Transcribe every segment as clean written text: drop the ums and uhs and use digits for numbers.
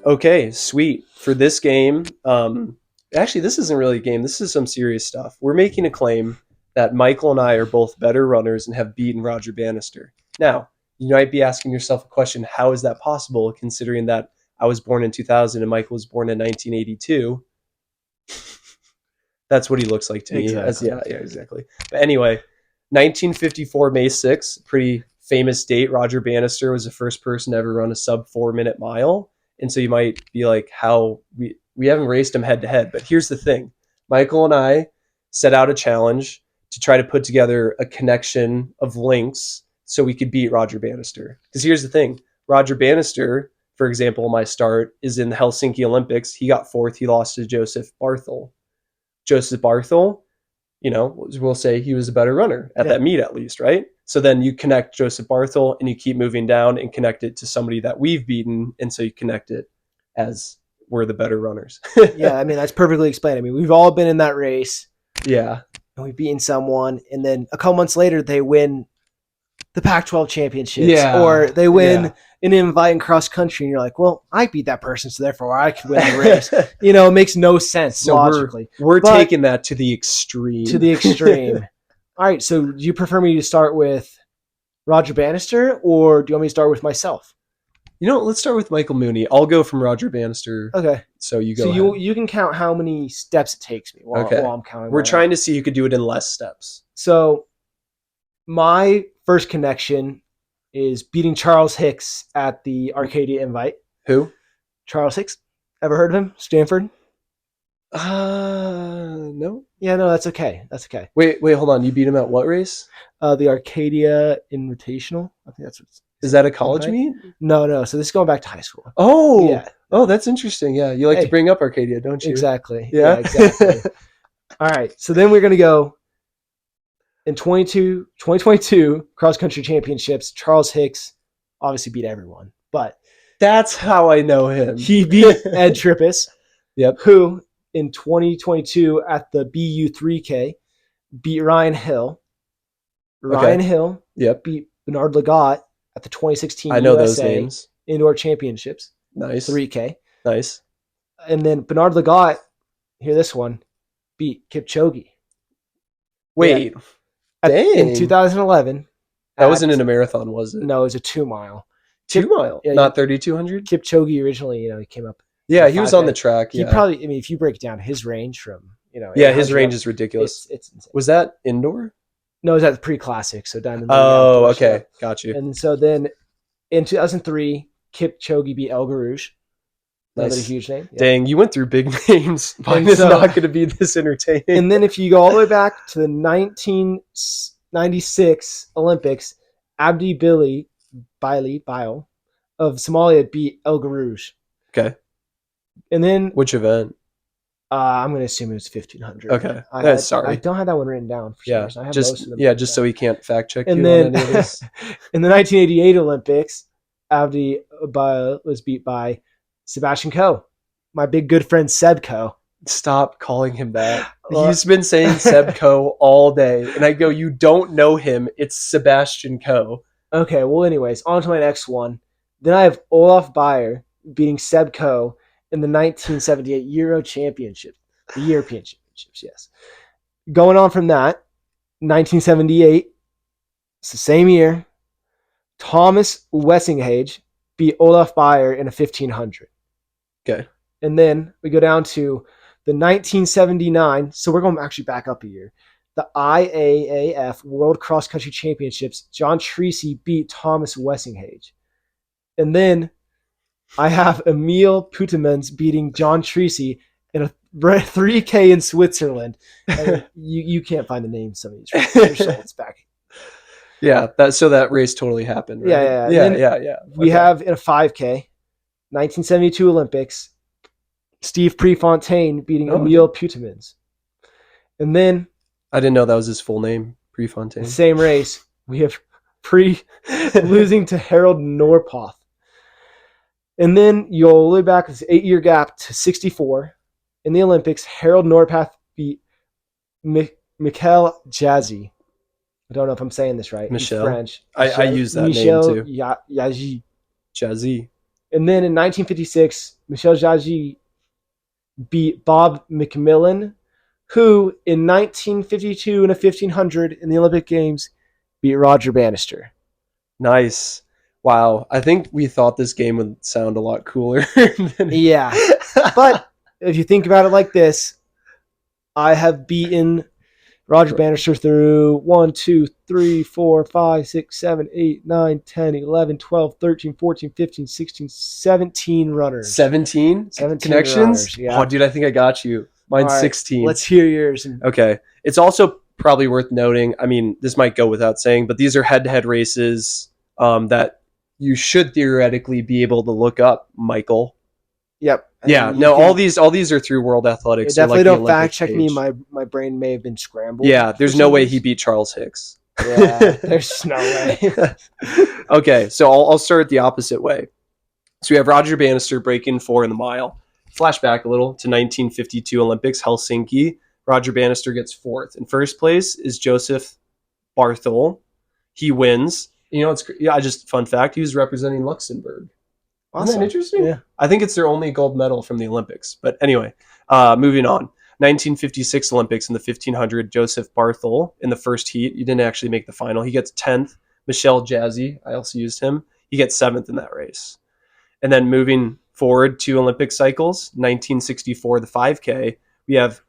Okay, sweet. For this game, actually, this isn't really a game. This is some serious stuff. We're making a claim that Michael and I are both better runners and have beaten Roger Bannister. Now, you might be asking yourself a question: how is that possible? Considering that I was born in 2000 and Michael was born in 1982. That's what he looks like to me. Exactly. Yeah, exactly. But anyway, 1954 May 6th, pretty famous date. Roger Bannister was the first person to ever run a sub 4 minute mile. And so you might be like, how we haven't raced him head to head. But here's the thing. Michael and I set out a challenge to try to put together a connection of links so we could beat Roger Bannister. Because here's the thing. Roger Bannister, for example, my start is in the Helsinki Olympics. He got fourth. He lost to Joseph Barthel. Joseph Barthel, we'll say he was a better runner at that meet at least, right? So then you connect Joseph Barthel and you keep moving down and connect it to somebody that we've beaten. And so you connect it as we're the better runners. Yeah, I mean, that's perfectly explained. I mean, we've all been in that race. Yeah. And we've beaten someone. And then a couple months later, they win the Pac-12 championships. Yeah. Or they win an invite in cross country. And you're like, well, I beat that person, so therefore I could win the race. It makes no sense So logically. We're taking that to the extreme. All right, so do you prefer me to start with Roger Bannister, or do you want me to start with myself? Let's start with Michael Mooney. I'll go from Roger Bannister. Okay. So you go So ahead. you can count how many steps it takes me while I'm counting. We're trying to see who could do it in less steps. So my first connection is beating Charles Hicks at the Arcadia Invite. Who? Charles Hicks. Ever heard of him? Stanford? No. Yeah, no, that's okay. That's okay. Wait, hold on. You beat him at what race? The Arcadia Invitational. I think that's what is that a college meet? No. So this is going back to high school. Oh, yeah. Oh, that's interesting. Yeah, you like to bring up Arcadia, don't you? Exactly. Yeah, exactly. All right, so then we're going to go in 2022 cross-country championships. Charles Hicks obviously beat everyone, but that's how I know him. He beat Ed Trippus, yep, who in 2022 at the BU 3K beat Ryan Hill. Ryan Hill beat Bernard Lagat at the 2016 I know USA those names. Indoor Championships. Nice. 3K. Nice. And then Bernard Lagat, hear this one, beat Kipchoge. Wait. In 2011. That wasn't in a marathon, was it? No, it was a 2 mile. 2 mile? Yeah, not 3,200? Kipchoge originally, he came up. Yeah, he was on the track. He probably, if you break down his range from, yeah, his range is ridiculous. It's insane. Was that indoor? No, it was at the pre-classic, so Diamond. Oh, okay. Got you. And so then in 2003, Kipchoge beat El Garouche. Another huge name. Yeah. Dang, you went through big names. Mine is not going to be this entertaining. And then if you go all the way back to the 1996 Olympics, Abdi Bile of Somalia beat El Garouche. Okay. And then which event? I'm going to assume it was 1500. Okay. Sorry. I don't have that one written down. For some reason. I have most of them. Yeah, just so he can't fact check and you then, on any of this. In the 1988 Olympics, Abdi Bile was beat by Sebastian Coe, my big good friend Seb Coe. Stop calling him that. He's been saying Seb Coe all day. And I go, you don't know him. It's Sebastian Coe. Okay, well, anyways, on to my next one. Then I have Olaf Beyer beating Seb Coe in the 1978 Euro Championship. The European Championships, yes. Going on from that, 1978, it's the same year, Thomas Wessinghage beat Olaf Beyer in a 1500. Okay. And then we go down to the 1979, so we're going actually back up a year. The IAAF World Cross Country Championships, John Treacy beat Thomas Wessinghage. And then I have Emil Putemans beating John Treacy in a 3K in Switzerland. You can't find the names of these results back. Yeah, that race totally happened. Right? Yeah. We have in a 5K, 1972 Olympics, Steve Prefontaine beating Emil Putemans. And then I didn't know that was his full name, Prefontaine. Same race, we have losing to Harold Norpoth. And then you all the way back this 8-year gap to 64. In the Olympics, Harold Norpoth beat Michel Jazzy. I don't know if I'm saying this right. Michel. French. I use that name too. Yazi. Jazzy. And then in 1956, Michel Jaji beat Bob McMillan, who in 1952 in a 1500 in the Olympic Games beat Roger Bannister. Nice. Wow. I think we thought this game would sound a lot cooler than Yeah. But if you think about it like this, I have beaten Roger Bannister through 1, 2, 3, 4, 5, 6, 7, 8, 9, 10, 11, 12, 13, 14, 15, 16, 17 runners. 17 connections? Runners, yeah. Oh, dude, I think I got you. Mine's 16. Let's hear yours. Okay. It's also probably worth noting. I mean, this might go without saying, but these are head-to-head races that you should theoretically be able to look up, Michael. Yep. Yeah. No, all these are through World Athletics. Definitely don't fact check me. My brain may have been scrambled. Yeah. There's no way he beat Charles Hicks. Yeah. There's no way. Okay. So I'll start the opposite way. So we have Roger Bannister breaking 4 in the mile. Flashback a little to 1952 Olympics, Helsinki. Roger Bannister gets 4th. In first place is Joseph Barthel. He wins. You know, fun fact, he was representing Luxembourg. Awesome. Isn't that interesting? Yeah. I think it's their only gold medal from the Olympics. But anyway, moving on. 1956 Olympics in the 1500, Joseph Barthel in the first heat. He didn't actually make the final. He gets 10th. Michel Jazzy, I also used him. He gets 7th in that race. And then moving forward 2 Olympic cycles, 1964, the 5K, we have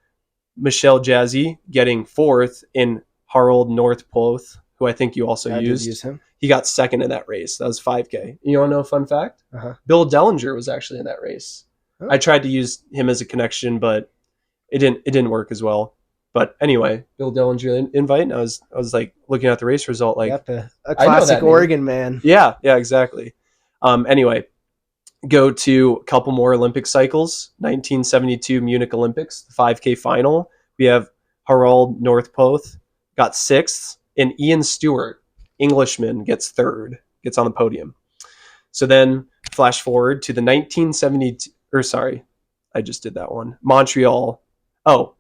Michel Jazzy getting 4th in Harold Northpoth, who I think you also used. Did use him. He got 2nd in that race. That was 5K. You want to know a fun fact? Uh-huh. Bill Dellinger was actually in that race. Oh. I tried to use him as a connection, but it didn't work as well. But anyway, Bill Dellinger invite, and I was like looking at the race result, like a classic Oregon man. Yeah, exactly. Anyway, go to a couple more Olympic cycles. 1972 Munich Olympics, the 5K final. We have Harold Northpoth got 6th, and Ian Stewart, Englishman, gets 3rd, gets on the podium. So then flash forward to the 1972, or sorry, I just did that one. Montreal. Oh,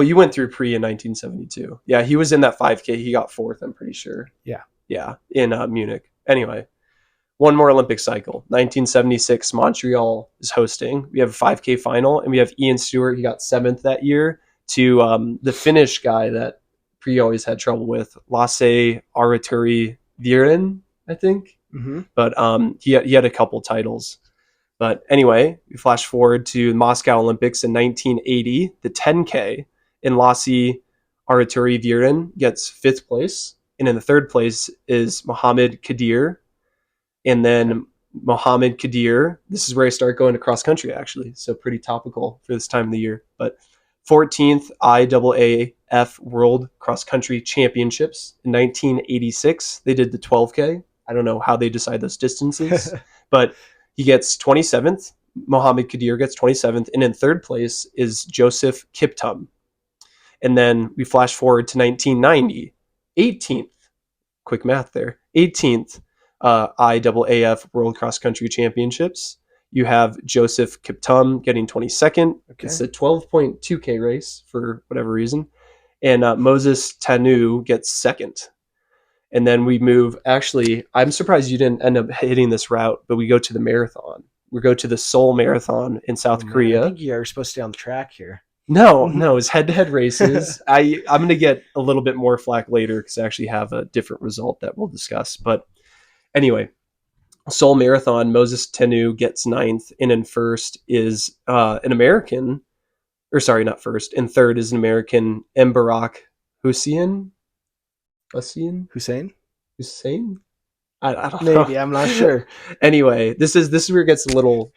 you went through pre in 1972. Yeah, he was in that 5K. He got 4th, I'm pretty sure. Yeah, in Munich. Anyway, one more Olympic cycle. 1976, Montreal is hosting. We have a 5K final, and we have Ian Stewart. He got 7th that year to the Finnish guy that Pre always had trouble with, Lasse Araturi Viren, I think. Mm-hmm. But he had a couple titles. But anyway, we flash forward to the Moscow Olympics in 1980, the 10K, and Lasse Araturi Viren gets 5th place. And in the 3rd place is Mohammed Kadir. And then Mohammed Kadir, this is where I start going to cross country, actually. So pretty topical for this time of the year. But 14th IAAF World Cross Country Championships in 1986. They did the 12K. I don't know how they decide those distances, but he gets 27th. Mohammed Kadir gets 27th. And in 3rd place is Joseph Kiptum. And then we flash forward to 1990, 18th. Quick math there. 18th IAAF World Cross Country Championships. You have Joseph Kiptum getting 22nd. Okay. It's a 12.2K race for whatever reason. And Moses Tanu gets 2nd. And then we move, actually, I'm surprised you didn't end up hitting this route, but we go to the marathon. We go to the Seoul Marathon in South Korea. I think you're supposed to stay on the track here. No, it's head-to-head races. I'm going to get a little bit more flack later because I actually have a different result that we'll discuss. But anyway, Seoul Marathon, Moses Tenu gets 9th, and in first is an American, or sorry, not first. In 3rd is an American, Mbarak Hussein. Hussein? I don't know. Maybe, I'm not sure. Anyway, this is where it gets a little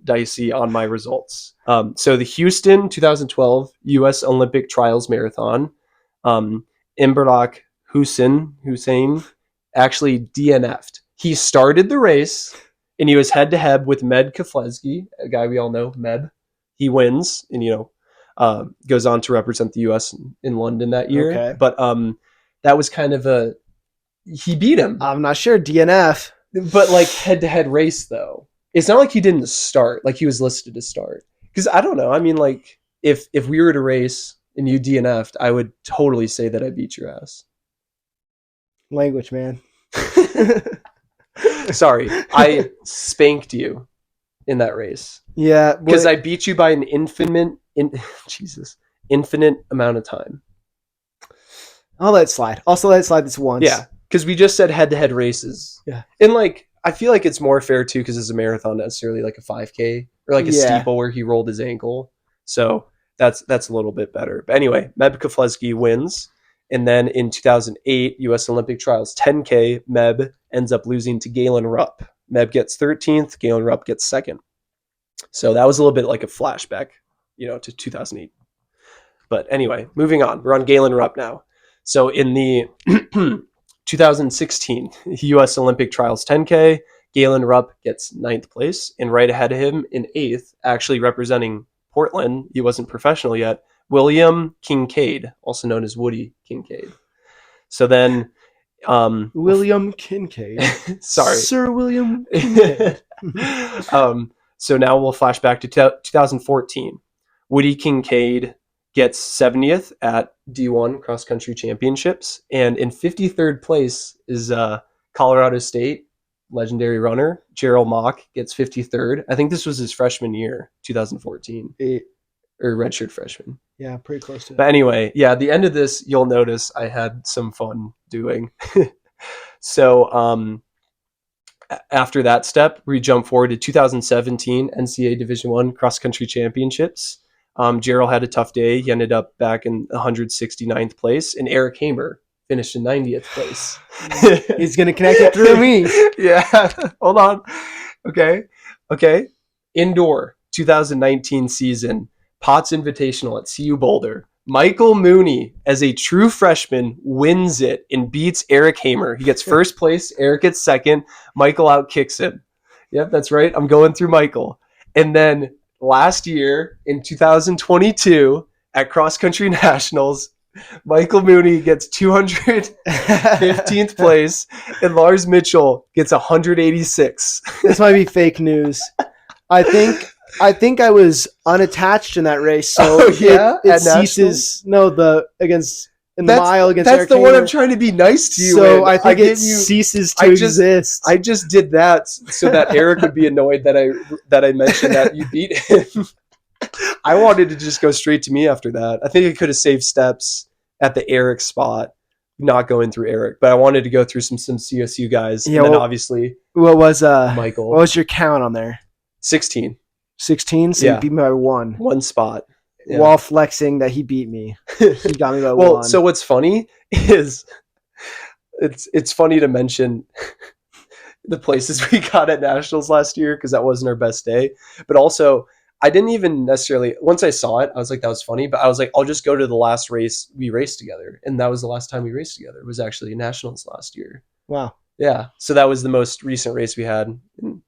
dicey on my results. So the Houston 2012 U.S. Olympic Trials Marathon, Mbarak Hussein actually DNF'd. He started the race, and he was head-to-head with Med Keflezighi, a guy we all know, Med. He wins, and goes on to represent the U.S. in London that year. Okay. But that was kind of he beat him. I'm not sure, DNF. But like head-to-head race, though. It's not like he didn't start, like he was listed to start. Because I don't know, I mean, like, if we were to race and you DNF'd, I would totally say that I beat your ass. Language, man. Sorry, I spanked you in that race Yeah, because but I beat you by an Jesus, infinite amount of time. I'll let it slide. Also, let it slide this once. Yeah, because we just said head-to-head races, Yeah. and like I feel like it's more fair too because it's a marathon, not necessarily like a 5K or like a Yeah. steeple where he rolled his ankle. So that's a little bit better. But anyway, Meb Keflezighi wins, and then in 2008 U.S. Olympic Trials 10K, Meb ends up losing to Galen Rupp. Meb gets 13th, Galen Rupp gets second. So that was a little bit like a flashback, to 2008. But anyway, moving on. We're on Galen Rupp now. So in the 2016 U.S. Olympic Trials 10K, Galen Rupp gets ninth place, and right ahead of him in eighth, actually representing Portland, he wasn't professional yet, William Kincaid, also known as Woody Kincaid. So then, William Kincaid. sorry, Sir William Kincaid. So now we'll flash back to 2014. Woody Kincaid gets 70th at D1 cross country championships, and in 53rd place is Colorado State legendary runner Gerald Mock gets 53rd. I think this was his freshman year, 2014, or redshirt freshman. Yeah, pretty close to But it. anyway, yeah, at the end of this, you'll notice I had some fun doing. So after that step, we jump forward to 2017 NCAA Division I cross country championships. Gerald had a tough day. He ended up back in 169th place, and Eric Hamer finished in 90th place. He's going to connect it through me. Yeah, hold on. Okay. Indoor 2019 season, Potts Invitational at CU Boulder. Michael Mooney, as a true freshman, wins it and beats Eric Hamer. He gets first place. Eric gets second. Michael outkicks him. Yep, that's right. I'm going through Michael. And then last year in 2022 at Cross Country Nationals, Michael Mooney gets 215th place, and Lars Mitchell gets 186. This might be fake news. I think I was unattached in that race, so it ceases. No, the mile against that's Eric the Hamer. one I'm trying to be nice to you. So I think it ceases to exist. I just did that so that Eric would be annoyed that I mentioned that you beat him. I wanted to just go straight to me after that. I think I could have saved steps at the Eric spot, not going through Eric, but I wanted to go through some CSU guys. Yeah, and then obviously what was Michael? What was your count on there? 16. 16? So you beat me by one spot. Yeah. While flexing that he beat me. He got me by one. Well, so what's funny is it's funny to mention the places we got at Nationals last year because that wasn't our best day. But also, I didn't even necessarily, once I saw it, I was like, that was funny. But I was like, I'll just go to the last race we raced together. And that was the last time we raced together. It was actually Nationals last year. Wow. Yeah. So that was the most recent race we had. And,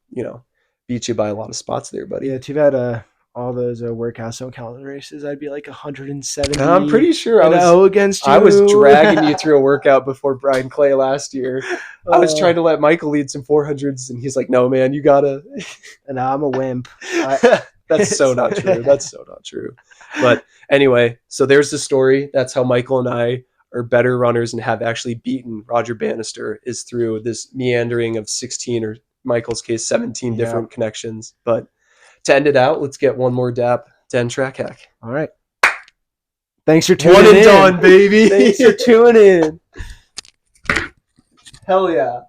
beat you by a lot of spots there, buddy. Yeah, too bad all those workouts don't count in races. I'd be like 170. I'm pretty sure I was dragging you through a workout before Brian Clay last year. I was trying to let Michael lead some 400s, and he's like, "No, man, you gotta." And I'm a wimp. That's so not true. That's so not true. But anyway, so there's the story. That's how Michael and I are better runners and have actually beaten Roger Bannister, is through this meandering of 16, or Michael's case, 17 different connections. But to end it out, let's get one more dap to end Track Hack. All right. Thanks for tuning in. One and done, baby. Thanks for tuning in. Hell yeah.